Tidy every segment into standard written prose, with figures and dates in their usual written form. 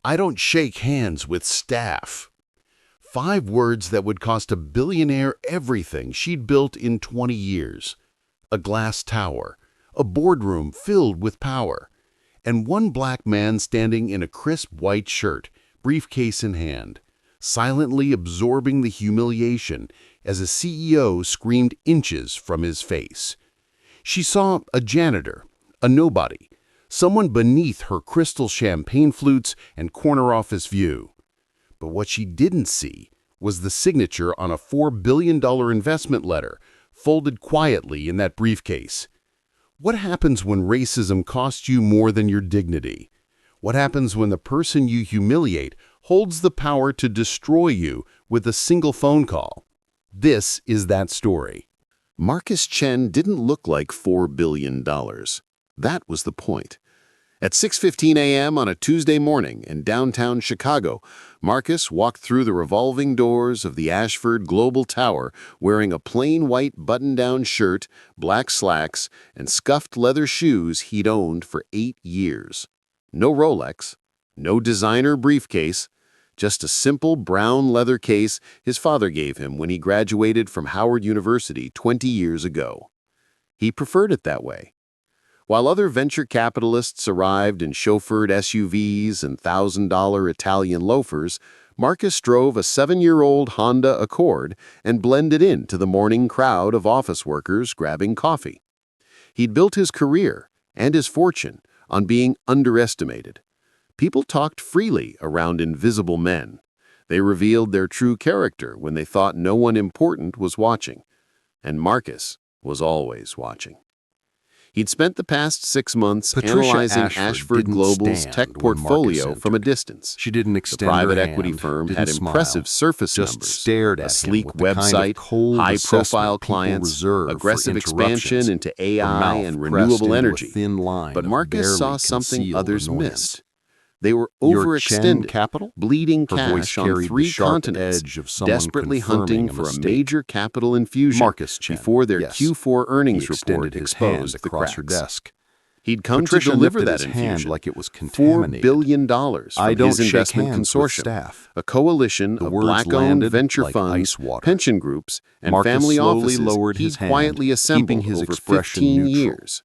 I don't shake hands with staff. 5 words that would cost a billionaire everything she'd built in 20 years. A glass tower, a boardroom filled with power, and one black man standing in a crisp white shirt, briefcase in hand, silently absorbing the humiliation as a CEO screamed inches from his face. She saw a janitor, a nobody, someone beneath her crystal champagne flutes and corner office view. But what she didn't see was the signature on a $4 billion investment letter, folded quietly in that briefcase. What happens when racism costs you more than your dignity? What happens when the person you humiliate holds the power to destroy you with a single phone call? This is that story. Marcus Chen didn't look like $4 billion. That was the point. At 6:15 a.m. on a Tuesday morning in downtown Chicago, Marcus walked through the revolving doors of the Ashford Global Tower wearing a plain white button-down shirt, black slacks, and scuffed leather shoes he'd owned for 8 years. No Rolex, no designer briefcase, just a simple brown leather case his father gave him when he graduated from Howard University 20 years ago. He preferred it that way. While other venture capitalists arrived in chauffeured SUVs and $1,000 Italian loafers, Marcus drove a 7-year-old Honda Accord and blended into the morning crowd of office workers grabbing coffee. He'd built his career and his fortune on being underestimated. People talked freely around invisible men. They revealed their true character when they thought no one important was watching. And Marcus was always watching. He'd spent the past 6 months analyzing Ashford Global's tech portfolio from a distance. She didn't extend the private her equity hand, firm didn't had smile, impressive surface just numbers, stared at a him sleek with the kind of website, cold high-profile assessment people clients, reserve for aggressive expansion interruptions, into her AI mouth and pressed renewable into a energy. thin line But of Marcus saw barely something concealed others annoyance. missed. They were Your Chen overextended, capital? bleeding Her voice cash on carried the 3 sharp continents, edge of someone desperately confirming hunting a for a mistake. major capital infusion Marcus Chen, before their yes. Q4 earnings He extended report his hand exposed the across cracks. her desk. He'd come Patricia to deliver lifted that his hand infusion, like it was $4 contaminated. billion I from don't his shake investment hands with consortium, staff. a coalition The of words black-owned landed venture like funds, ice water. pension groups, and Marcus family slowly offices lowered he'd his hand, quietly assembled keeping his over expression 15 neutral. years.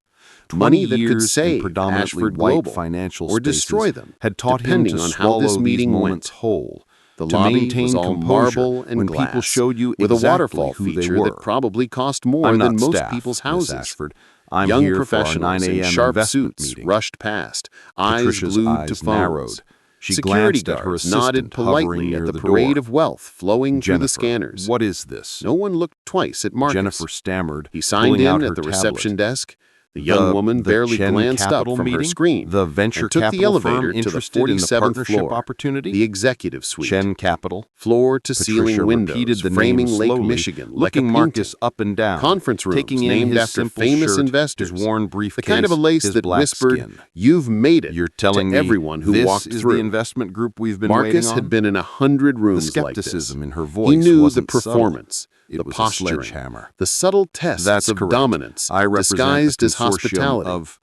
20 Money that could years in save predominantly Ashford white Global financial or spaces destroy them, had taught him depending to on how swallow this these meeting moments went. whole. The To lobby maintain was all composure marble and when glass, people showed you with a exactly waterfall who they feature were. that probably cost more I'm than not most staff, people's Miss houses. Ashford. I'm Young here for our professionals 9 in a.m. sharp investment suits meeting. rushed past, eyes Patricia's glued eyes to phones. narrowed. She Security glanced at her guards nodded assistant hovering politely near at the the parade door. of wealth flowing through the Jennifer, scanners. what is this? No one looked twice at Marcus. Jennifer stammered, He signed pulling out in her at the tablet. reception desk. The young woman barely Chen glanced up Capital from her meeting? screen The venture and took the capital elevator firm to the interested in the 47th partnership floor, opportunity? the executive suite. Chen Capital. Floor-to-ceiling Patricia windows repeated the framing name Lake slowly, Michigan like a looking painting. Marcus up and down, Conference rooms taking in named his after simple famous shirt, investors, his worn the briefcase, kind of a lace his that black whispered, skin. "You've made it," You're telling to me everyone who this walked is through. the investment group we've been Marcus waiting on? had been in 100 The rooms like this. skepticism in her voice He knew the wasn't performance, subtle. It the was a posturing, sledgehammer. the subtle tests That's of correct. dominance, I represent disguised a as consortium hospitality. of...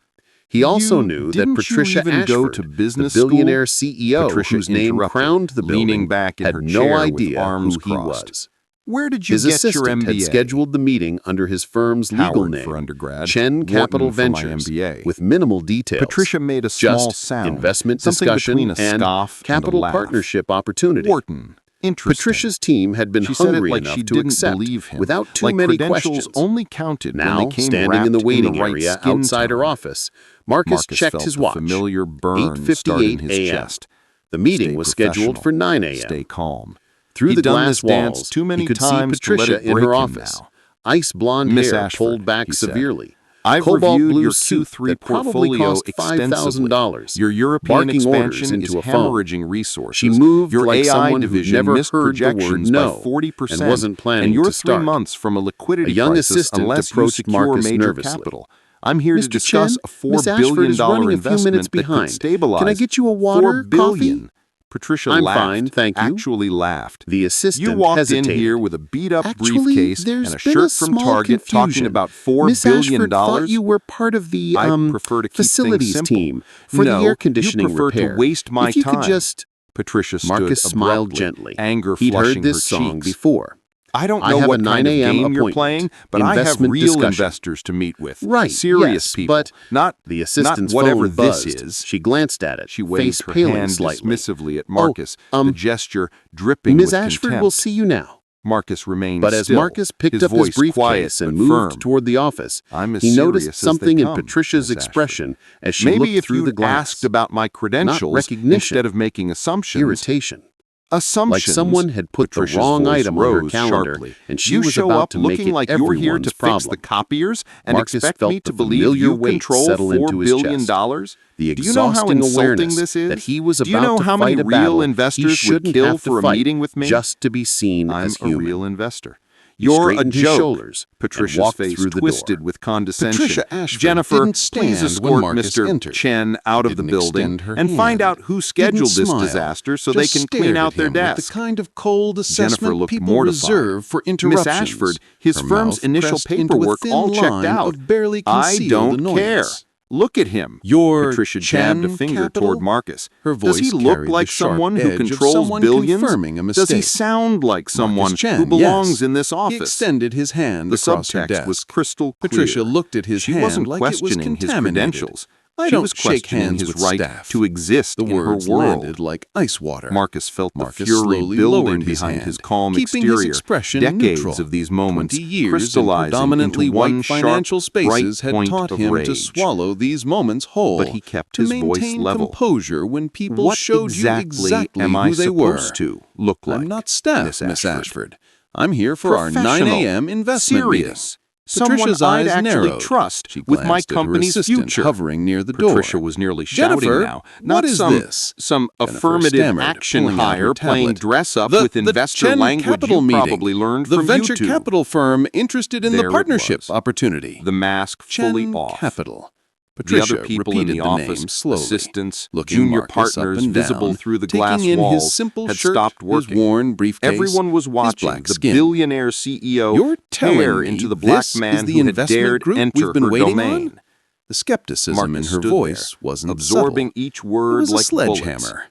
He also You- knew that didn't you Patricia even Ashford, go to business the billionaire school? CEO Patricia whose name interrupted, crowned the leaning building, back in had her no chair idea with arms who he crossed. was. Where did you His get your assistant had MBA? scheduled the meeting under his firm's legal Howard name, for undergrad, Chen Wharton Capital for my Ventures, MBA. with minimal details. Patricia made a small just sound, investment something discussion between a and scoff capital and a laugh. partnership opportunity. Wharton. Interesting. Patricia's team had been She said it hungry like enough she to didn't accept believe him, without too like many credentials questions. only counted when Now, they came standing in the wrapped waiting right area skin outside her tone. office, Marcus checked felt his the watch. familiar burn start in 8:58 his a.m. chest. The meeting Stay was scheduled professional. for 9 a.m. Stay calm. Through He'd the done glass this dance walls, too many he could see times to let Patricia it in break her him office. now. Ice blonde Miss hair Ashford, pulled back he said, severely. I've Cobalt reviewed blue your suit Q3 that probably portfolio cost extensively. $5,000. Your European barking orders expansion into is a phone. hemorrhaging resources. She moved your like AI someone who division never missed heard the word projections no by 40%, and wasn't planning and you're to 3 start. months from a liquidity A young crisis assistant unless you approached secure Marcus major nervously. capital. I'm here to Mr. discuss Chen, a $4 Miss Ashford billion is running a few minutes investment that behind. could stabilize. Can I get you a water, $4 billion. coffee? Patricia I'm laughed, fine, thank you. actually laughed. The assistant You walked hesitated. in here with a beat-up Actually, briefcase there's and a been shirt from small Target talking confusion. about $4 Miss billion. Ashford thought you were part of the I prefer to keep facilities things simple. team for No, the air conditioning you prefer repair. to waste my if you time. could just Patricia stood Marcus smiled abruptly, gently. anger He'd flushing heard this her song cheeks. before. I don't I know have what a kind 9 of a.m. game you're appointment. playing, but I have Investment real discussion. investors to meet with. Right, Serious yes, people. but not the assistant's whatever phone this buzzed. is. She glanced at it, She face waved her paling hand slightly. dismissively at Marcus, Oh, the gesture dripping Ms. with Ashford contempt. will see you now. Marcus remained But as still, Marcus picked his up his voice quiet briefcase and but moved firm. toward the office, I'm as he noticed serious as something they in come, Patricia's Miss Ashford. expression as she Maybe looked if through you'd the glass. asked about my credentials recognition. instead of making assumptions. Irritation. Assumptions. Like someone had put Patricia's the wrong voice item on her rose calendar, sharply. and she you was show about up to make looking it like you're here everyone's to problem. fix the copiers and Marcus expect felt me the to believe familiar you weight control settle $4 into his billion? chest. The Do you know how exhausting insulting awareness this is? that he was Do you about know to how fight many a battle real he investors would shouldn't kill have to for a fight meeting with me? just to be seen I'm as a human. real investor. He You're a straightened his joke. shoulders and Patricia's walked face through the twisted door. with condescension. Patricia Ashford Jennifer, didn't please stand when escort Marcus Mr. entered. Chen out of the Didn't building extend her and find hand. out who scheduled Didn't this smile. disaster so Just they can stared clean at out their him with desk. the kind of cold assessment Jennifer looked people mortified. reserve for Miss interruptions. Ashford, his Her firm's mouth initial pressed into a paperwork thin all checked line out. of barely I concealed don't care. annoyance. Look at him. Your Patricia jabbed a Chen finger capital? toward Marcus. Her Does he voice look carried like the sharp someone who edge of controls someone billions? confirming a Does he mistake. sound like someone Marcus Chen, who belongs yes. in this He office? extended his hand The across her subtext desk. was crystal clear. Patricia looked at his She hand wasn't like it was questioning his contaminated. credentials. I She don't was shake questioning hands his with right staff. to exist The in her words world. landed like ice water. Marcus felt the Marcus fury slowly building lowered his behind hand, his calm keeping exterior. his expression Decades neutral. of these moments 20 years in crystallizing predominantly into one white financial sharp, spaces bright had point taught of him to rage. swallow these moments whole, But he kept to his voice maintain level. composure when people What showed you exactly am who I they were. supposed to look like? I'm not staff, Miss Miss Ashford. I'm here for our 9 Professional. a.m. investment meeting. Serious. Someone Patricia's I'd eyes actually narrowed. trust She with my glanced at her company's assistant future. hovering near the Patricia door. was nearly shouting Jennifer, now. Not what is some, this? Some Jennifer affirmative stammered, action pulling out her hire playing tablet. dress up The with investor Chen language Capital you meeting. probably learned The from venture YouTube. capital firm interested in There the it partnership was. opportunity. The mask fully Chen off. Capital. The Patricia other people in repeated the the office, name slowly, assistants, looking junior Marcus up partners and visible down, through the taking glass in walls, his simple had shirt, stopped his working. worn briefcase, Everyone was watching black the skin. billionaire CEO You're telling tear me into the black this man is the who had investment dared group enter we've been her waiting domain. on? The skepticism Marcus in her stood voice there, wasn't absorbing subtle. each It word was a like sledgehammer. bullets.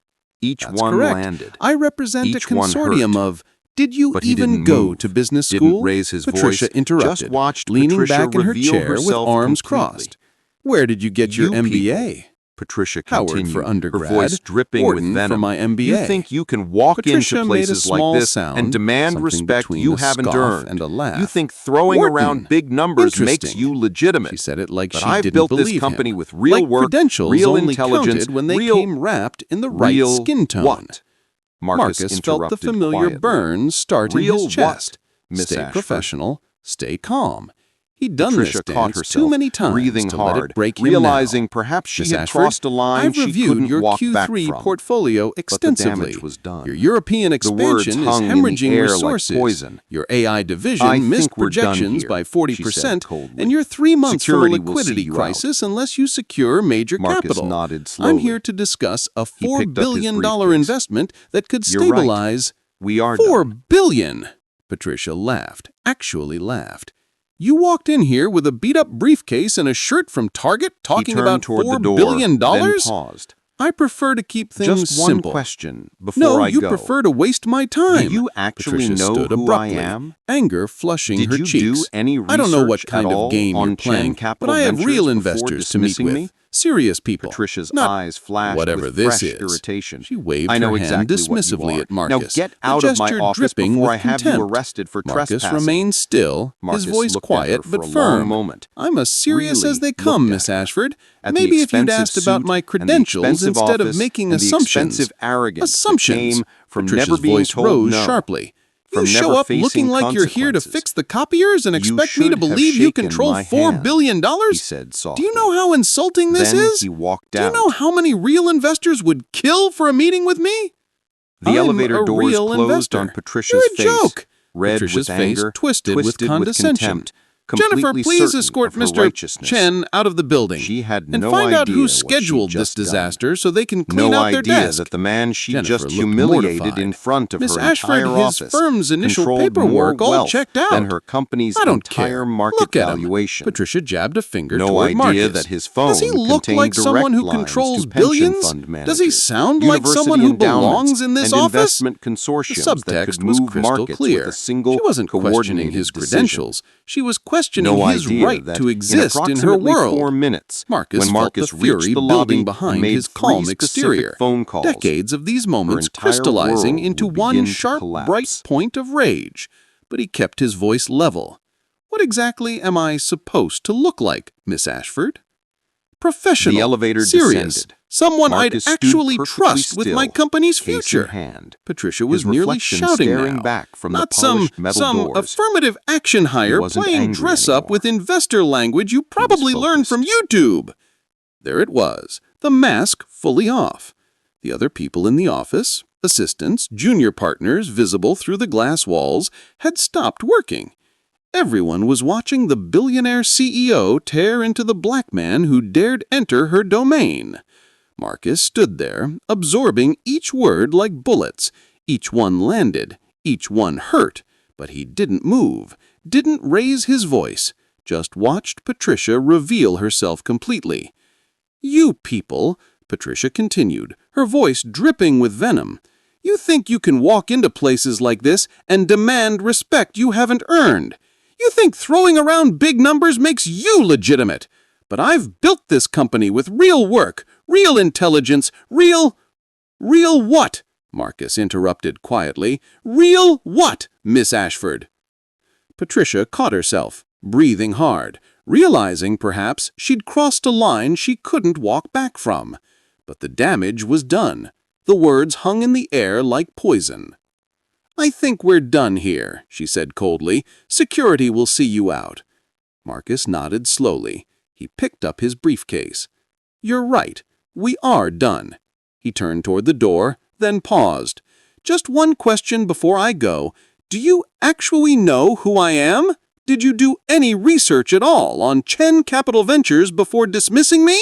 Each That's one correct. landed. I represent Each a one consortium hurt. of. Did you But he even didn't go move, to business didn't school? raise his Patricia voice, interrupted, just watched leaning Patricia back in her reveal chair with herself arms completely. crossed. Where did you get your You MBA? Patricia Howard continued, for undergrad, her voice dripping Wharton with venom. for my MBA. You think you can walk Patricia into made a places small like this sound, and demand something respect between you a haven't scoff earned. and a laugh. You think throwing Wharton. around big numbers makes Interesting. you legitimate. She said it like But she I've didn't built believe this company him. with real like work, credentials real only intelligence, counted when they real, came wrapped in the right real skin tone. What? Marcus felt the interrupted familiar quietly. burn start in Real his chest. what, Miss Stay Ashford? professional, stay calm. He'd done Patricia this caught dance herself, too many times breathing to hard, let it break him realizing now. perhaps she Miss had Ashford, crossed a line I've she reviewed couldn't your walk back Q3 from. portfolio But the extensively. damage was done. Your European The words expansion is hung in the hemorrhaging air like resources. poison. Your AI division I missed think we're done projections here, by she 40%, said coldly. and you're 3 months Security from a will see liquidity you crisis unless you secure major Marcus capital. nodded slowly. I'm here to discuss a He $4 picked up his billion briefcase. investment that could You're right. stabilize. We are $4 done. billion! Patricia laughed, actually laughed. You walked in here with a beat-up briefcase and a shirt from Target talking He turned about toward the $4 door, billion? then paused. I prefer to keep things Just one simple. question before No, I you go. prefer to waste my time. Do you actually Patricia know stood who abruptly, I am? anger flushing Did her you cheeks. do any I don't know what research kind at of all game on you're Chen playing, Capital but I have Ventures real before investors to meet dismissing with. me? Serious people. Patricia's Not eyes flashed whatever with this fresh is. irritation. She waved I know her hand exactly what you dismissively are. at Marcus. Now get the out of my gesture office dripping before with I have you contempt. arrested for Marcus trespassing. remained still, Marcus his voice looked at quiet her for but a long firm. moment. I'm as serious Really as they come, looked Miss at her. Ashford. At the Maybe if you'd expensive asked about suit my and the credentials expensive instead of office making and the assumptions. expensive arrogance that Assumptions. came from Patricia's never being voice told rose no. sharply. From You never show up facing looking like you're here to consequences. fix the copiers and You expect me to should have believe you shaken control my $4 hand, billion? he said softly. Do you know how insulting this Then is? he walked Do you out. know how many real investors would kill for a meeting with me? The I'm elevator a doors real closed investor. on Patricia's You're a face, joke. red Patricia's with face anger, twisted with condescension. contempt. completely Jennifer, please certain escort of her Mr. righteousness. Chen out of the building. She had and no find out idea who what she'd scheduled this just done. disaster so they can clean No out their idea desk. that the man she Jennifer just looked humiliated mortified. in front of Miss her Ashford, entire his office firm's initial controlled paperwork more all wealth checked out. than her company's I don't entire care. market Look at valuation. him. Patricia jabbed a finger No toward idea Marcus. that his phone Does he look contained like someone who direct lines controls to pension billions? fund Does he managers, sound like someone university who endowments, belongs in this and office? investment The consortiums that subtext could was move crystal markets clear. with a single She wasn't questioning coordinated his decision. credentials. She was questioning No his idea right that to exist in her approximately world. 4 minutes, Marcus when felt Marcus the fury reached the building lobby behind and made his 3 calm specific exterior. phone calls, Decades of these moments entire crystallizing world into would one begin to sharp, collapse. bright point of rage. But he kept his voice level. What exactly am I supposed to look like, Miss Ashford? Professional, The elevator serious, descended. someone Marcus I'd stood actually perfectly trust with my still, company's case in future. hand. Patricia was His nearly reflection shouting staring now. back from Not the polished metal some doors. affirmative action hire wasn't playing angry dress-up anymore. with investor language you probably learned from focused. YouTube. There it was, the mask fully off. The other people in the office, assistants, junior partners visible through the glass walls, had stopped working. Everyone was watching the billionaire CEO tear into the black man who dared enter her domain. Marcus stood there, absorbing each word like bullets. Each one landed, each one hurt, but he didn't move, didn't raise his voice, just watched Patricia reveal herself completely. You people, Patricia continued, her voice dripping with venom, you think you can walk into places like this and demand respect you haven't earned. You think throwing around big numbers makes you legitimate. But I've built this company with real work, real intelligence, real what? Marcus interrupted quietly. Real what, Miss Ashford? Patricia caught herself, breathing hard, realizing perhaps she'd crossed a line she couldn't walk back from. But the damage was done. The words hung in the air like poison. I think we're done here, she said coldly. Security will see you out. Marcus nodded slowly. He picked up his briefcase. You're right. We are done. He turned toward the door, then paused. Just one question before I go. Do you actually know who I am? Did you do any research at all on Chen Capital Ventures before dismissing me?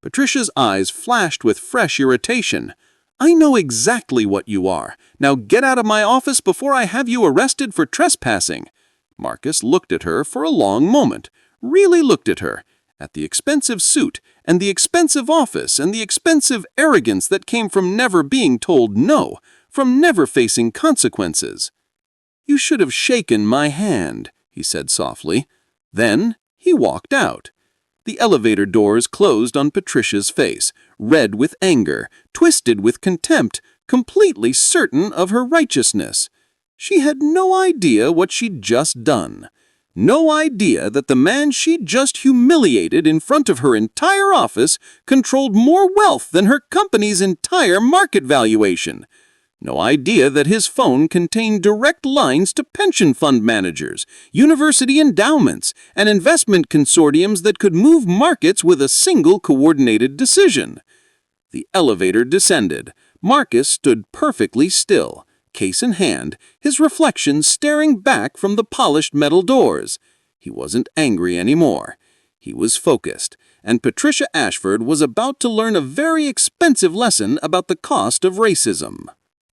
Patricia's eyes flashed with fresh irritation. I know exactly what you are. Now get out of my office before I have you arrested for trespassing. Marcus looked at her for a long moment, really looked at her, at the expensive suit and the expensive office and the expensive arrogance that came from never being told no, from never facing consequences. You should have shaken my hand, he said softly. Then he walked out. The elevator doors closed on Patricia's face, red with anger, twisted with contempt, completely certain of her righteousness. She had no idea what she'd just done. No idea that the man she'd just humiliated in front of her entire office controlled more wealth than her company's entire market valuation. No idea that his phone contained direct lines to pension fund managers, university endowments, and investment consortiums that could move markets with a single coordinated decision. The elevator descended. Marcus stood perfectly still, case in hand, his reflection staring back from the polished metal doors. He wasn't angry anymore. He was focused, and Patricia Ashford was about to learn a very expensive lesson about the cost of racism.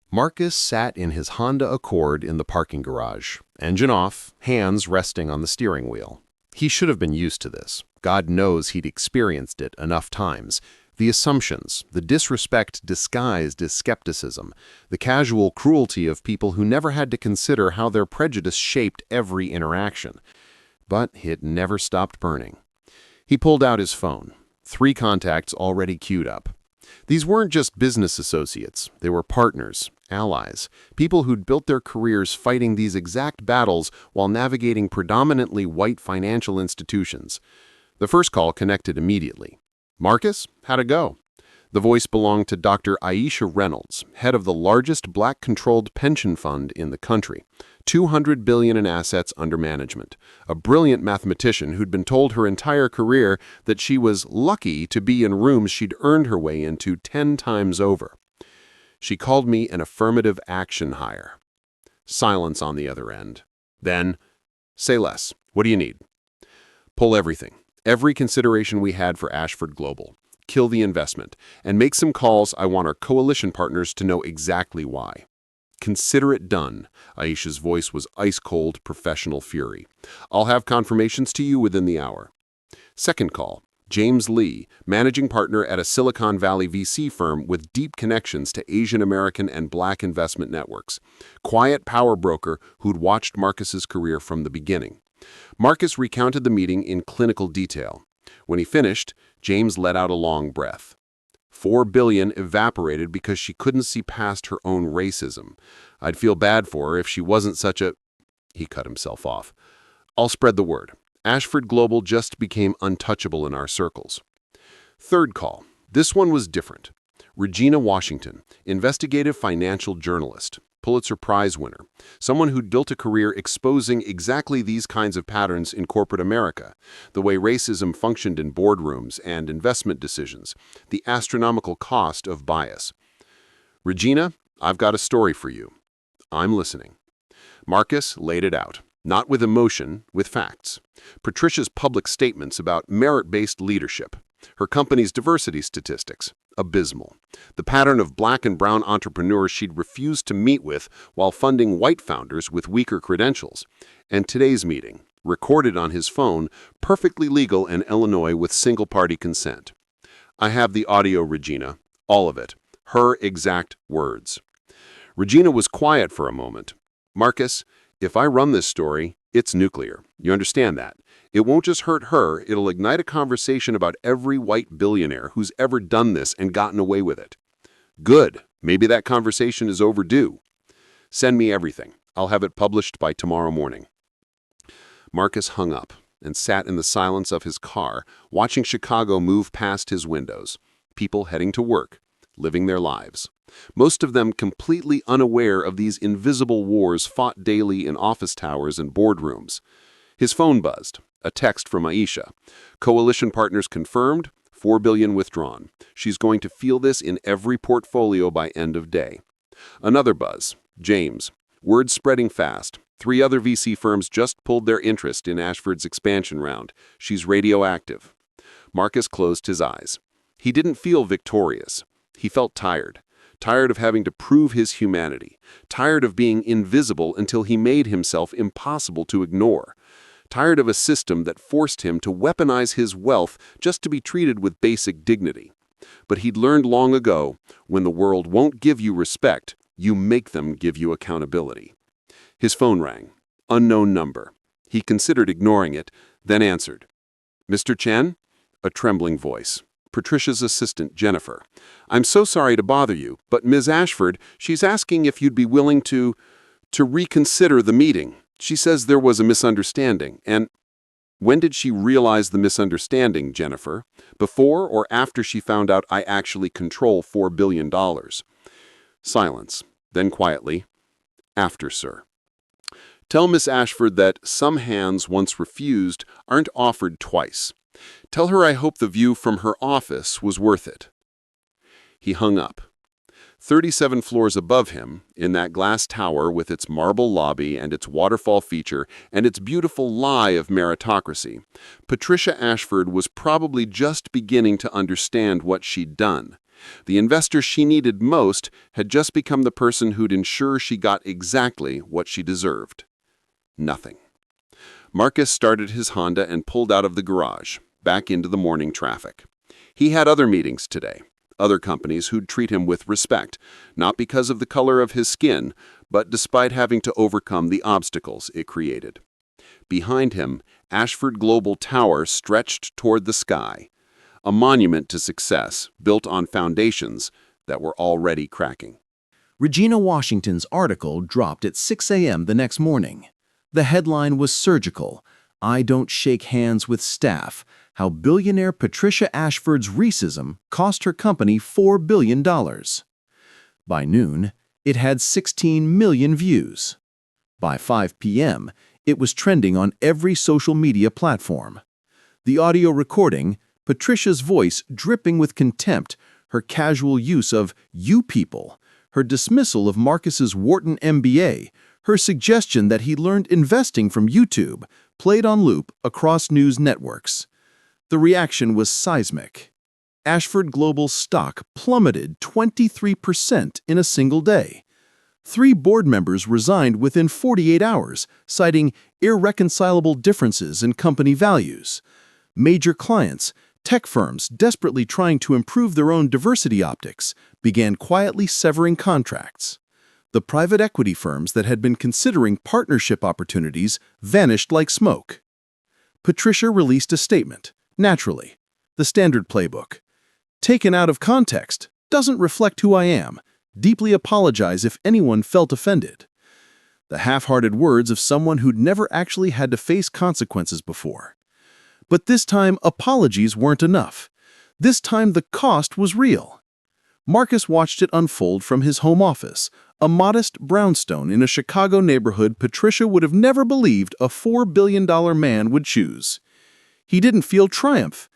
Marcus sat in his Honda Accord in the parking garage, engine off, hands resting on the steering wheel. He should have been used to this. God knows he'd experienced it enough times. The assumptions, the disrespect disguised as skepticism, the casual cruelty of people who never had to consider how their prejudice shaped every interaction. But it never stopped burning. He pulled out his phone. 3 contacts already queued up. These weren't just business associates. They were partners, allies, people who'd built their careers fighting these exact battles while navigating predominantly white financial institutions. The first call connected immediately. Marcus, how'd it go? The voice belonged to Dr. Aisha Reynolds, head of the largest black-controlled pension fund in the country, $200 billion in assets under management, a brilliant mathematician who'd been told her entire career that she was lucky to be in rooms she'd earned her way into 10 times over. She called me an affirmative action hire. Silence on the other end. Then, Say less. What do you need? Pull everything. Every consideration we had for Ashford Global. Kill the investment. And make some calls. I want our coalition partners to know exactly why. Consider it done. Aisha's voice was ice-cold, professional fury. I'll have confirmations to you within the hour. Second call. James Lee, managing partner at a Silicon Valley VC firm with deep connections to Asian American and Black investment networks. Quiet power broker who'd watched Marcus's career from the beginning. Marcus recounted the meeting in clinical detail. When he finished, James let out a long breath. $4 billion evaporated because she couldn't see past her own racism. I'd feel bad for her if she wasn't such a... He cut himself off. I'll spread the word. Ashford Global just became untouchable in our circles. Third call. This one was different. Regina Washington, investigative financial journalist, Pulitzer Prize winner, someone who'd built a career exposing exactly these kinds of patterns in corporate America, the way racism functioned in boardrooms and investment decisions, the astronomical cost of bias. Regina, I've got a story for you. I'm listening. Marcus laid it out. Not with emotion, with facts. Patricia's public statements about merit-based leadership. Her company's diversity statistics. Abysmal. The pattern of Black and brown entrepreneurs she'd refused to meet with while funding white founders with weaker credentials. And today's meeting, recorded on his phone, perfectly legal in Illinois with single-party consent. I have the audio, Regina. All of it. Her exact words. Regina was quiet for a moment. Marcus, if I run this story, it's nuclear. You understand that? It won't just hurt her, it'll ignite a conversation about every white billionaire who's ever done this and gotten away with it. Good. Maybe that conversation is overdue. Send me everything. I'll have it published by tomorrow morning. Marcus hung up and sat in the silence of his car, watching Chicago move past his windows. People heading to work, living their lives. Most of them completely unaware of these invisible wars fought daily in office towers and boardrooms. His phone buzzed. A text from Aisha. Coalition partners confirmed, $4 billion withdrawn. She's going to feel this in every portfolio by end of day. Another buzz. James. Word spreading fast. 3 other VC firms just pulled their interest in Ashford's expansion round. She's radioactive. Marcus closed his eyes. He didn't feel victorious. He felt tired. Tired of having to prove his humanity. Tired of being invisible until he made himself impossible to ignore. Tired of a system that forced him to weaponize his wealth just to be treated with basic dignity. But he'd learned long ago, when the world won't give you respect, you make them give you accountability. His phone rang. Unknown number. He considered ignoring it, then answered. Mr. Chen? A trembling voice. Patricia's assistant, Jennifer. I'm so sorry to bother you, but Ms. Ashford, she's asking if you'd be willing to reconsider the meeting. She says there was a misunderstanding, and when did she realize the misunderstanding, Jennifer? Before or after she found out I actually control $4 billion? Silence. Then quietly, after, sir. Tell Miss Ashford that some hands once refused aren't offered twice. Tell her I hope the view from her office was worth it. He hung up. 37 floors above him, in that glass tower with its marble lobby and its waterfall feature and its beautiful lie of meritocracy, Patricia Ashford was probably just beginning to understand what she'd done. The investor she needed most had just become the person who'd ensure she got exactly what she deserved. Nothing. Marcus started his Honda and pulled out of the garage, back into the morning traffic. He had other meetings today. Other companies who'd treat him with respect, not because of the color of his skin, but despite having to overcome the obstacles it created. Behind him, Ashford Global Tower stretched toward the sky, a monument to success built on foundations that were already cracking. Regina Washington's article dropped at 6 a.m. the next morning. The headline was surgical. I don't shake hands with staff. How billionaire Patricia Ashford's racism cost her company $4 billion. By noon, it had 16 million views. By 5 p.m., it was trending on every social media platform. The audio recording, Patricia's voice dripping with contempt, her casual use of "you people," her dismissal of Marcus's Wharton MBA, Her suggestion that he learned investing from YouTube played on loop across news networks. The reaction was seismic. Ashford Global's stock plummeted 23% in a single day. 3 board members resigned within 48 hours, citing irreconcilable differences in company values. Major clients, tech firms desperately trying to improve their own diversity optics, began quietly severing contracts. The private equity firms that had been considering partnership opportunities vanished like smoke. Patricia released a statement, naturally, the standard playbook. Taken out of context, doesn't reflect who I am. Deeply apologize if anyone felt offended. The half-hearted words of someone who'd never actually had to face consequences before. But this time, apologies weren't enough. This time, the cost was real. Marcus watched it unfold from his home office, a modest brownstone in a Chicago neighborhood Patricia would have never believed a $4 billion man would choose. He didn't feel triumph,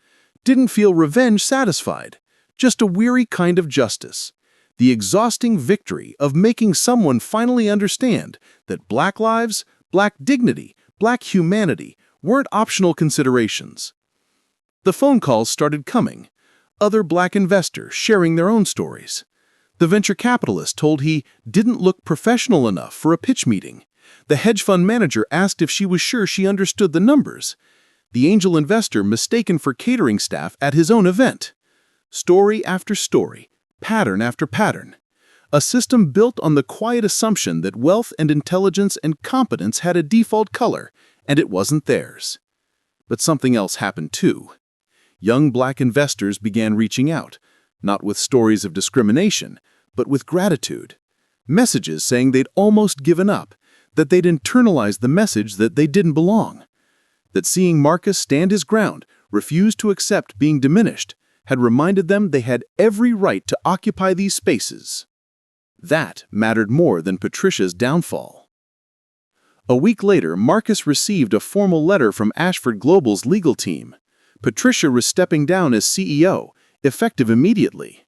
didn't feel revenge satisfied, just a weary kind of justice. The exhausting victory of making someone finally understand that Black lives, Black dignity, Black humanity weren't optional considerations. The phone calls started coming, other Black investors sharing their own stories. The venture capitalist told he didn't look professional enough for a pitch meeting. The hedge fund manager asked if she was sure she understood the numbers. The angel investor mistaken for catering staff at his own event. Story after story, pattern after pattern. A system built on the quiet assumption that wealth and intelligence and competence had a default color, and it wasn't theirs. But something else happened too. Young Black investors began reaching out, not with stories of discrimination, but with gratitude. Messages saying they'd almost given up, that they'd internalized the message that they didn't belong. That seeing Marcus stand his ground, refuse to accept being diminished, had reminded them they had every right to occupy these spaces. That mattered more than Patricia's downfall. A week later, Marcus received a formal letter from Ashford Global's legal team. Patricia was stepping down as CEO, effective immediately.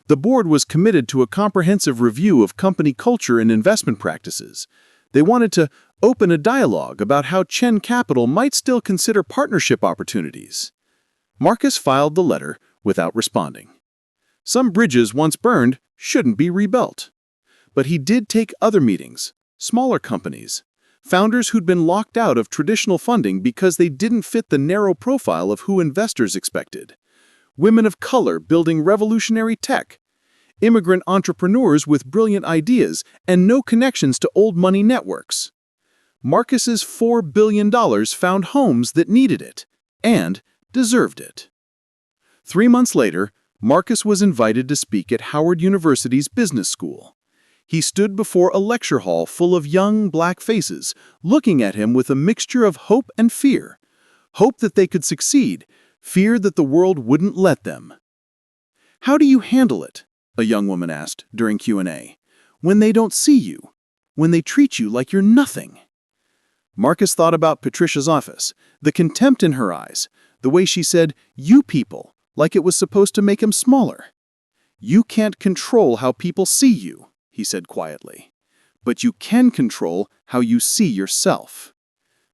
The board was committed to a comprehensive review of company culture and investment practices. They wanted to open a dialogue about how Chen Capital might still consider partnership opportunities. Marcus filed the letter without responding. Some bridges once burned shouldn't be rebuilt. But he did take other meetings, smaller companies, founders who'd been locked out of traditional funding because they didn't fit the narrow profile of who investors expected. Women of color building revolutionary tech, immigrant entrepreneurs with brilliant ideas and no connections to old money networks. Marcus's $4 billion found homes that needed it and deserved it. 3 months later, Marcus was invited to speak at Howard University's business school. He stood before a lecture hall full of young Black faces, looking at him with a mixture of hope and fear. Hope that they could succeed, fear that the world wouldn't let them. "How do you handle it?" a young woman asked during Q&A. "When they don't see you, when they treat you like you're nothing?" Marcus thought about Patricia's office, the contempt in her eyes, the way she said, "you people," like it was supposed to make him smaller. "You can't control how people see you," he said quietly, "but you can control how you see yourself."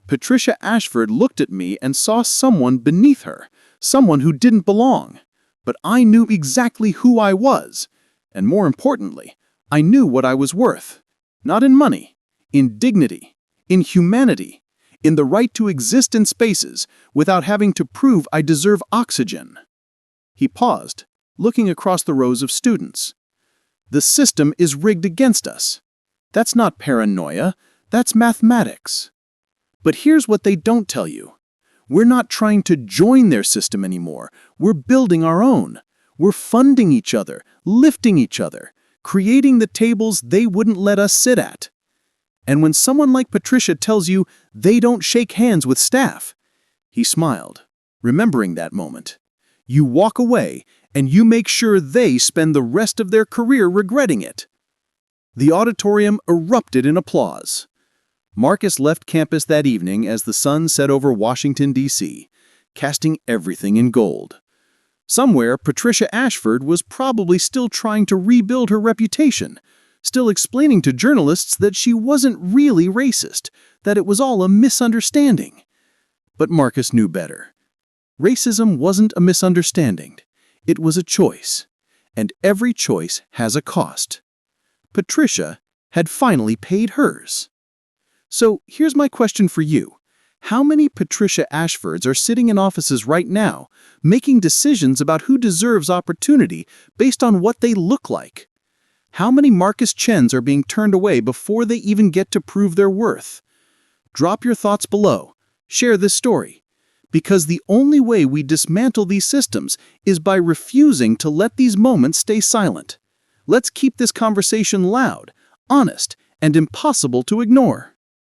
Patricia Ashford looked at me and saw someone beneath her, someone who didn't belong. But I knew exactly who I was, and more importantly, I knew what I was worth. Not in money, in dignity, in humanity, in the right to exist in spaces without having to prove I deserve oxygen. He paused, looking across the rows of students. "The system is rigged against us. That's not paranoia, that's mathematics. But here's what they don't tell you. We're not trying to join their system anymore. We're building our own. We're funding each other, lifting each other, creating the tables they wouldn't let us sit at." And when someone like Patricia tells you they don't shake hands with staff, he smiled, remembering that moment. You walk away and you make sure they spend the rest of their career regretting it. The auditorium erupted in applause. Marcus left campus that evening as the sun set over Washington, D.C., casting everything in gold. Somewhere, Patricia Ashford was probably still trying to rebuild her reputation, still explaining to journalists that she wasn't really racist, that it was all a misunderstanding. But Marcus knew better. Racism wasn't a misunderstanding. It was a choice. And every choice has a cost. Patricia had finally paid hers. So here's my question for you. How many Patricia Ashfords are sitting in offices right now, making decisions about who deserves opportunity based on what they look like? How many Marcus Chens are being turned away before they even get to prove their worth? Drop your thoughts below. Share this story. Because the only way we dismantle these systems is by refusing to let these moments stay silent. Let's keep this conversation loud, honest, and impossible to ignore.